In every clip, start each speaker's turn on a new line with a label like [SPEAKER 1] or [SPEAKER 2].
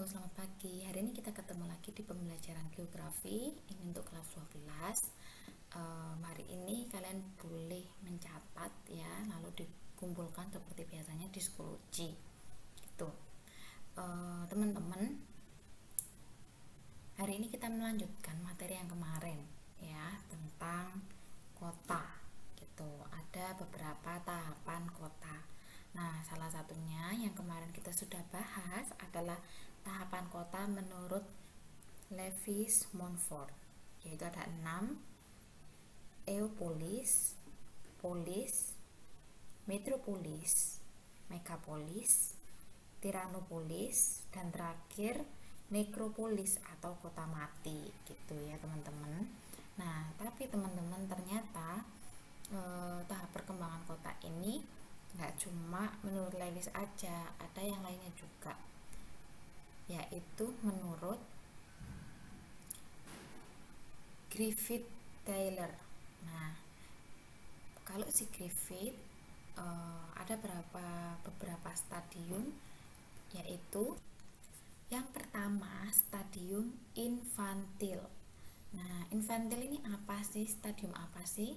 [SPEAKER 1] selamat pagi. Hari ini kita ketemu lagi di pembelajaran geografi. Ini untuk kelas 12. Hari ini kalian boleh mencatat ya, lalu dikumpulkan seperti biasanya di Schoology. Gitu. Teman-teman, hari ini kita melanjutkan materi yang kemarin ya, tentang kota. Gitu. Ada beberapa tahapan kota. Nah, salah satunya yang kemarin kita sudah bahas adalah tahapan kota menurut Lewis Mumford, yaitu ada 6: Eopolis, polis, metropolis, megapolis, tiranopolis, dan terakhir nekropolis atau kota mati gitu ya teman-teman. Nah, tapi teman-teman ternyata tahap perkembangan kota ini nggak cuma menurut Lewis aja, ada yang lainnya juga, yaitu menurut Griffith Taylor. Nah, kalau si Griffith ada beberapa stadium, yaitu yang pertama stadium infantil. Nah, infantil ini apa sih? Stadium apa sih?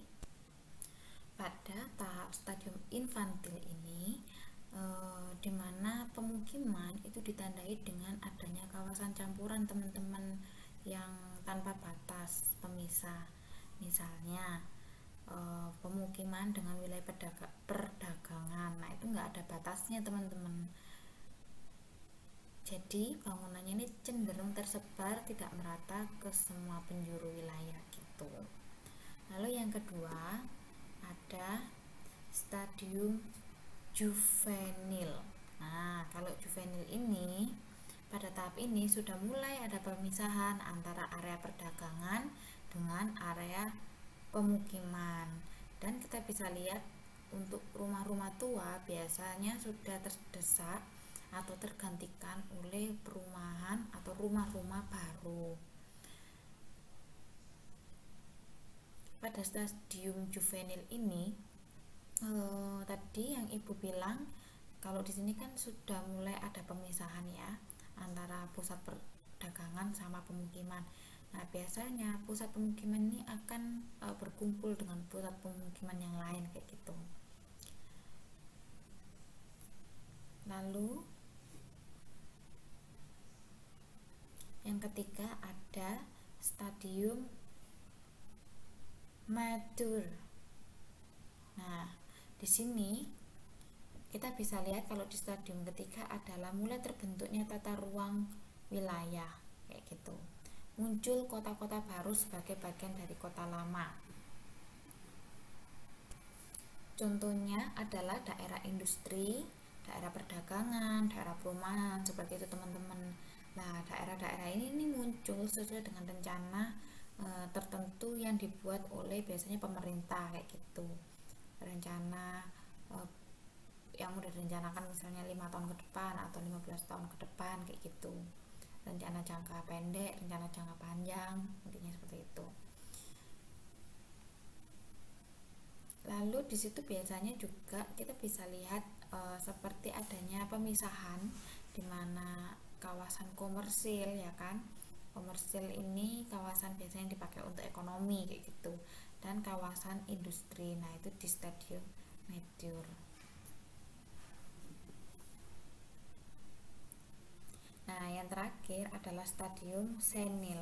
[SPEAKER 1] Pada tahap stadium infantil ini di mana pemukiman itu ditandai dengan adanya kawasan campuran teman-teman yang tanpa batas pemisah. Misalnya pemukiman dengan wilayah perdagangan. Nah, itu nggak ada batasnya teman-teman. Jadi bangunannya ini cenderung tersebar, tidak merata ke semua penjuru wilayah gitu. Lalu yang kedua ada stadium juvenil. Nah, kalau juvenil ini pada tahap ini sudah mulai ada pemisahan antara area perdagangan dengan area pemukiman, dan kita bisa lihat untuk rumah-rumah tua biasanya sudah terdesak atau tergantikan oleh perumahan atau rumah-rumah baru. Pada stadium juvenil ini tadi yang ibu bilang kalau di sini kan sudah mulai ada pemisahan ya antara pusat perdagangan sama pemukiman. Nah, biasanya pusat pemukiman ini akan berkumpul dengan pusat pemukiman yang lain kayak gitu. Lalu yang ketiga ada stadium mature. Nah, di sini kita bisa lihat kalau di stadium ketiga adalah mulai terbentuknya tata ruang wilayah kayak gitu. Muncul kota-kota baru sebagai bagian dari kota lama. Contohnya adalah daerah industri, daerah perdagangan, daerah perumahan, seperti itu teman-teman. Nah, daerah-daerah ini muncul sesuai dengan rencana tertentu yang dibuat oleh biasanya pemerintah kayak gitu. Rencana yang udah direncanakan misalnya 5 tahun ke depan atau 15 tahun ke depan kayak gitu. Rencana jangka pendek, rencana jangka panjang, intinya seperti itu. Lalu di situ biasanya juga kita bisa lihat seperti adanya pemisahan di mana kawasan komersil ya kan. Komersil ini kawasan biasanya dipakai untuk ekonomi kayak gitu, dan kawasan industri. Nah, itu di stadium mature. Nah, yang terakhir adalah stadium senil.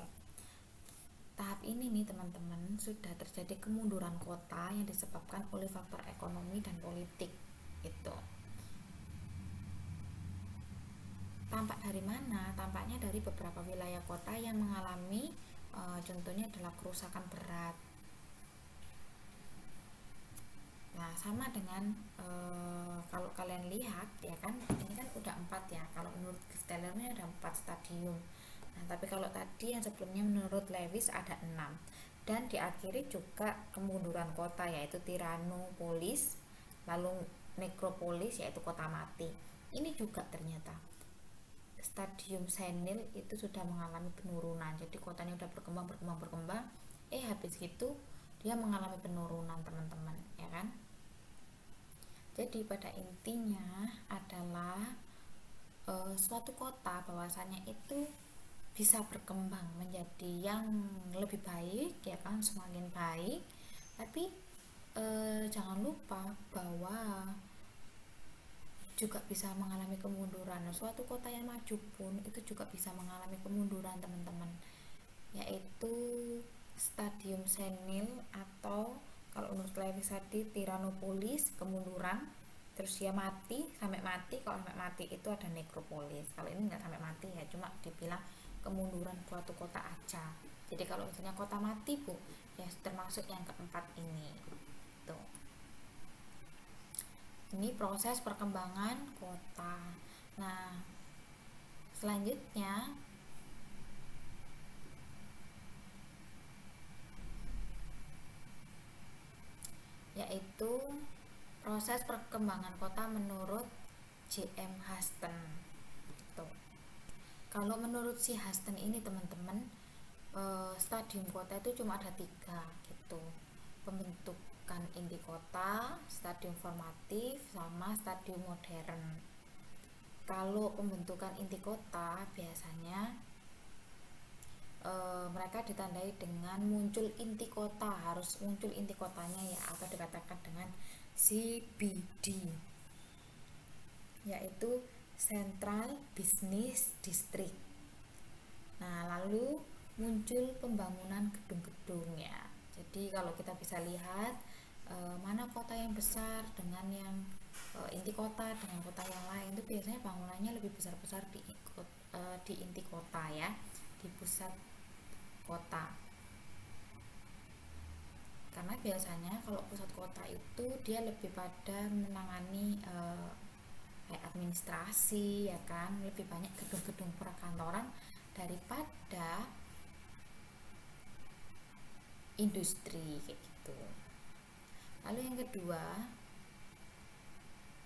[SPEAKER 1] Tahap ini nih teman-teman sudah terjadi kemunduran kota yang disebabkan oleh faktor ekonomi dan politik itu. Tampak dari mana? Tampaknya dari beberapa wilayah kota yang mengalami contohnya adalah kerusakan berat. Nah, sama dengan kalau kalian lihat ya kan, ini kan udah 4 ya. Kalau menurut Taylor ini ada 4 stadium. Nah, tapi kalau tadi yang sebelumnya menurut Lewis ada 6. Dan diakhiri juga kemunduran kota, yaitu tiranopolis, lalu nekropolis, yaitu kota mati. Ini juga ternyata stadium senil itu sudah mengalami penurunan. Jadi kotanya udah berkembang, habis gitu dia mengalami penurunan teman-teman, ya kan? Jadi pada intinya adalah suatu kota bahwasanya itu bisa berkembang menjadi yang lebih baik ya kan, semakin baik, tapi jangan lupa bahwa juga bisa mengalami kemunduran. Nah, suatu kota yang maju pun itu juga bisa mengalami kemunduran teman-teman, yaitu stadium senil atau kalau menurut Lewisadi Tiranopolis, kemunduran. Terus dia mati, sampai mati. Kalau sampai mati itu ada nekropolis. Kalau ini nggak sampai mati ya, cuma dibilang kemunduran suatu kota aja. Jadi kalau misalnya kota mati bu, ya termasuk yang keempat ini. Tuh. Ini proses perkembangan kota. Nah, selanjutnya yaitu proses perkembangan kota menurut J.M. Huston. Tuh. Kalau menurut si Huston ini teman-teman, stadium kota itu cuma ada 3 gitu. Pembentukan inti kota, stadium formatif, sama stadium modern. Kalau pembentukan inti kota biasanya mereka ditandai dengan muncul inti kota, harus muncul inti kotanya ya, atau dikatakan dengan CBD, yaitu Central Business District. Nah, lalu muncul pembangunan gedung-gedung ya. Jadi kalau kita bisa lihat mana kota yang besar dengan yang inti kota dengan kota yang lain, itu biasanya bangunannya lebih besar-besar di inti kota ya, di pusat kota. Karena biasanya kalau pusat kota itu dia lebih pada menangani kayak administrasi ya kan, lebih banyak gedung-gedung perkantoran daripada industri kayak gitu. Lalu yang kedua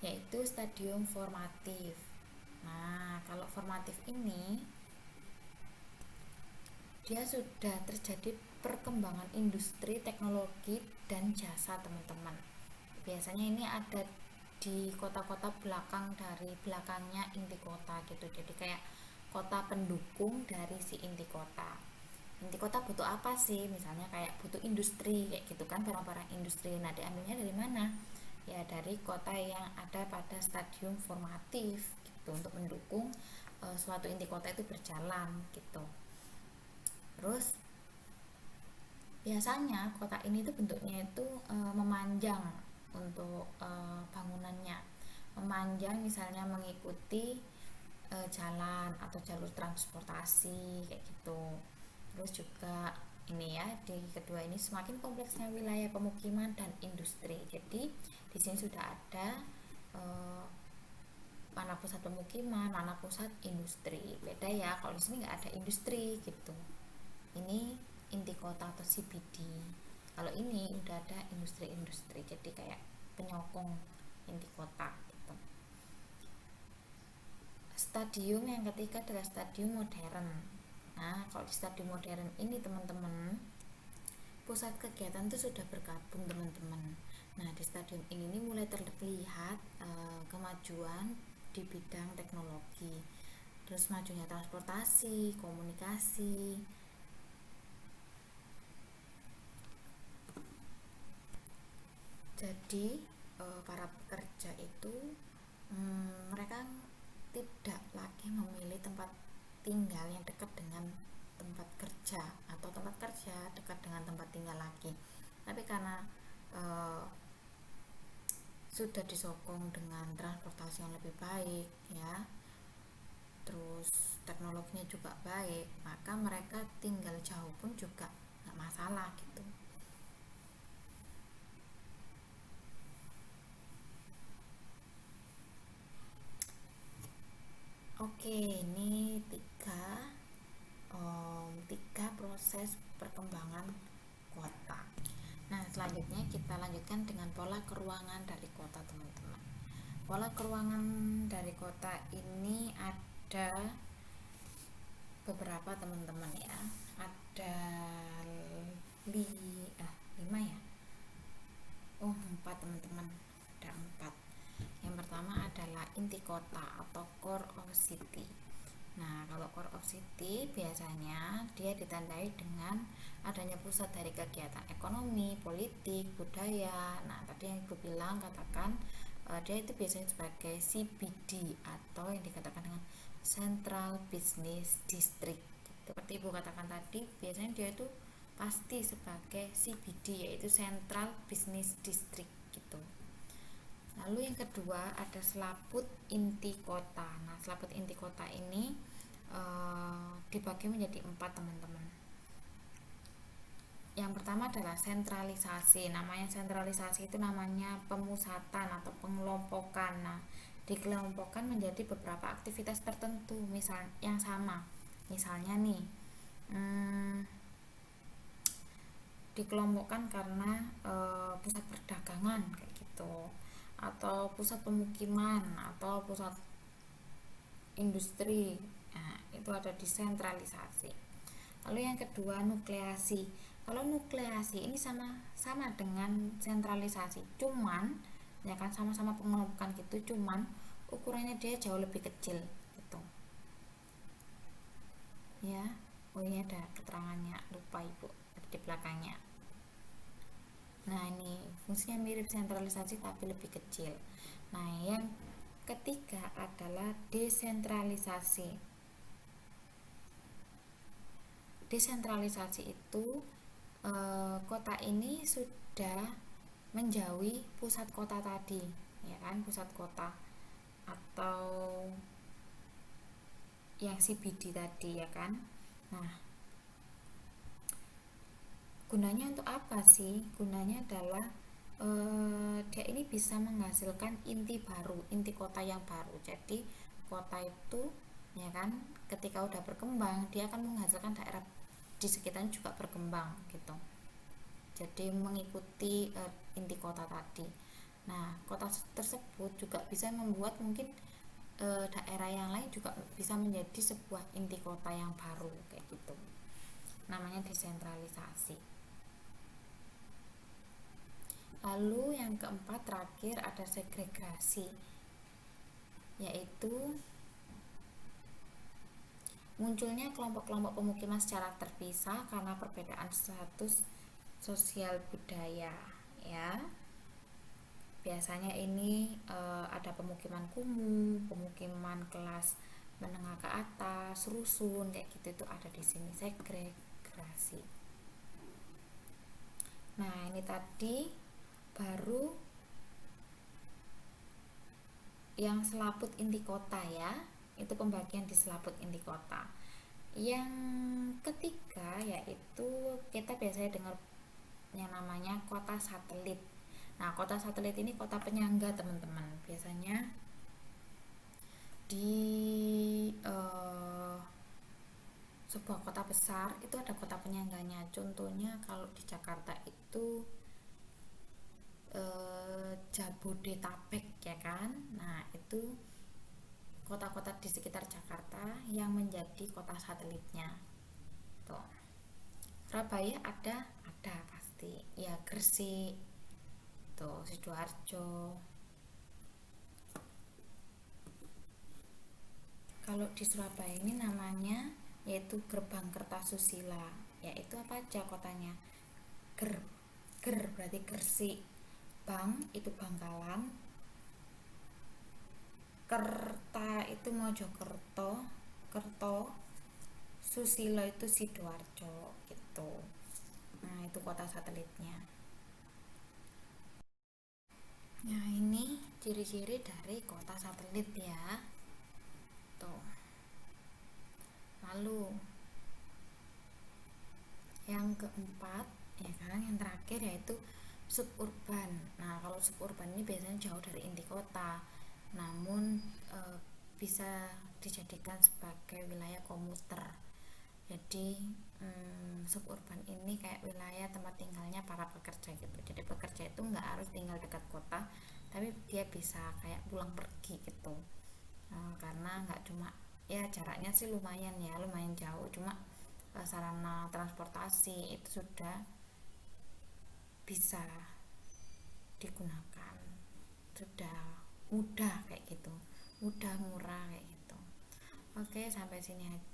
[SPEAKER 1] yaitu stadium formatif. Nah, kalau formatif ini dia sudah terjadi perkembangan industri, teknologi, dan jasa teman-teman. Biasanya ini ada di kota-kota belakang dari belakangnya inti kota gitu. Jadi kayak kota pendukung dari si inti kota. Inti kota butuh apa sih? Misalnya kayak butuh industri kayak gitu kan, barang-barang industri. Nah, diambilnya dari mana? Ya dari kota yang ada pada stadium formatif gitu, untuk mendukung suatu inti kota itu berjalan gitu. Terus biasanya kota ini tuh bentuknya itu memanjang untuk bangunannya, memanjang misalnya mengikuti jalan atau jalur transportasi kayak gitu. Terus juga ini ya, di kedua ini semakin kompleksnya wilayah pemukiman dan industri. Jadi di sini sudah ada mana pusat pemukiman, mana pusat industri. Beda ya, kalau di sini nggak ada industri gitu. Ini inti kota atau CBD. Kalau ini udah ada industri-industri, jadi kayak penyokong inti kota gitu. Stadium yang ketiga adalah stadium modern. Nah, kalau di stadium modern ini teman-teman, pusat kegiatan itu sudah bergabung teman-teman. Nah, di stadium ini mulai terlihat kemajuan di bidang teknologi, terus majunya transportasi, komunikasi. Jadi para pekerja itu mereka tidak lagi memilih tempat tinggal yang dekat dengan tempat kerja, atau tempat kerja dekat dengan tempat tinggal lagi, tapi karena sudah disokong dengan transportasi yang lebih baik ya, terus teknologinya juga baik, maka mereka tinggal jauh pun juga nggak masalah gitu. Oke, ini tiga proses perkembangan kota. Nah, selanjutnya kita lanjutkan dengan pola keruangan dari kota teman-teman. Pola keruangan dari kota ini ada beberapa teman-teman ya. Ada 5 ya. Oh, 4 teman-teman. Ada 4. Yang pertama adalah inti kota atau core of city. Nah, kalau core of city biasanya dia ditandai dengan adanya pusat dari kegiatan ekonomi, politik, budaya. Nah, tadi yang Ibu bilang katakan dia itu biasanya sebagai CBD atau yang dikatakan dengan Central Business District. Seperti Ibu katakan tadi, biasanya dia itu pasti sebagai CBD yaitu Central Business District gitu. Lalu yang kedua ada selaput inti kota. Nah, selaput inti kota ini dibagi menjadi 4 teman-teman. Yang pertama adalah sentralisasi. Namanya sentralisasi itu namanya pemusatan atau pengelompokan. Nah, dikelompokkan menjadi beberapa aktivitas tertentu, misal yang sama. Misalnya nih, dikelompokkan karena pusat perdagangan kayak gitu, atau pusat pemukiman atau pusat industri. Nah, itu ada desentralisasi. Lalu yang kedua nukleasi. Kalau nukleasi ini sama dengan sentralisasi, cuman ya kan sama-sama pengelompokan gitu, cuman ukurannya dia jauh lebih kecil gitu. Ya, oh ini ada keterangannya, lupa Ibu, ada di belakangnya. Nah, ini fungsinya mirip sentralisasi tapi lebih kecil. Nah, yang ketiga adalah desentralisasi. Desentralisasi itu kota ini sudah menjauhi pusat kota tadi, ya kan, pusat kota atau yang CBD tadi, ya kan. Nah, gunanya untuk apa sih? Gunanya adalah dia ini bisa menghasilkan inti baru, inti kota yang baru. Jadi kota itu, ya kan, ketika udah berkembang dia akan menghasilkan daerah di sekitarnya juga berkembang gitu. Jadi mengikuti inti kota tadi. Nah, kota tersebut juga bisa membuat mungkin daerah yang lain juga bisa menjadi sebuah inti kota yang baru kayak gitu. Namanya desentralisasi. Lalu yang keempat terakhir ada segregasi, yaitu munculnya kelompok-kelompok pemukiman secara terpisah karena perbedaan status sosial budaya, ya. Biasanya ini ada pemukiman kumuh, pemukiman kelas menengah ke atas, rusun kayak gitu, itu ada di sini segregasi. Nah, ini tadi baru yang selaput inti kota, ya, itu pembagian di selaput inti kota. Yang ketiga yaitu kita biasanya dengar yang namanya kota satelit. Nah, kota satelit ini kota penyangga teman-teman, biasanya di sebuah kota besar itu ada kota penyangganya. Contohnya kalau di Jakarta itu Jabodetabek, ya kan. Nah, itu kota-kota di sekitar Jakarta yang menjadi kota satelitnya. Tuh. Surabaya ada pasti. Ya, Gresik. Tuh, Sidoarjo. Kalau di Surabaya ini namanya yaitu Gerbang Kertasusila. Yaitu apa aja kotanya? Ger berarti Gresik. Bang itu Bangkalan, Kerta itu Mojokerto, Kerto, Susilo itu Sidoarjo gitu. Nah, itu kota satelitnya. Nah, ini ciri-ciri dari kota satelit, ya. Tuh. Lalu yang keempat, ya kan, yang terakhir yaitu suburban. Nah, kalau suburban ini biasanya jauh dari inti kota, namun bisa dijadikan sebagai wilayah komuter. Jadi suburban ini kayak wilayah tempat tinggalnya para pekerja gitu. Jadi pekerja itu nggak harus tinggal dekat kota, tapi dia bisa kayak pulang pergi gitu. Karena nggak cuma, ya jaraknya sih lumayan jauh, cuma sarana transportasi itu sudah bisa digunakan, sudah mudah kayak gitu, mudah murah kayak gitu. Oke, sampai sini aja.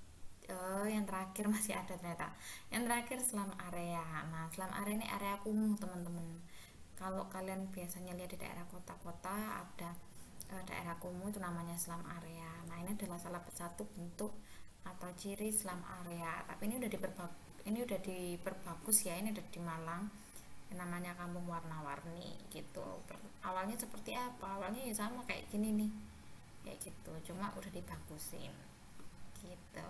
[SPEAKER 1] Yang terakhir masih ada ternyata. Yang terakhir selam area. Nah, selam area ini area kumuh teman-teman. Kalau kalian biasanya lihat di daerah kota-kota ada daerah kumuh itu namanya selam area. Nah, ini adalah salah satu bentuk atau ciri selam area. Tapi ini udah diperbagus ya. Ini udah di Malang. Yang namanya kampung warna-warni gitu. Awalnya seperti apa? Awalnya ya sama kayak gini nih. Kayak gitu. Cuma udah dibagusin. Gitu.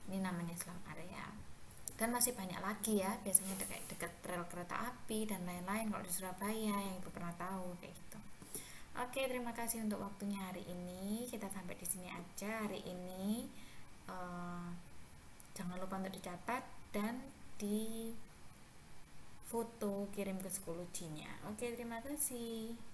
[SPEAKER 1] Ini namanya selam area. Dan masih banyak lagi ya, biasanya kayak dekat rel kereta api dan lain-lain kalau di Surabaya yang ibu pernah tahu kayak gitu. Oke, terima kasih untuk waktunya hari ini. Kita sampai di sini aja hari ini. Eh, Jangan lupa untuk dicatat dan di foto kirim ke 10G-nya. Oke, terima kasih.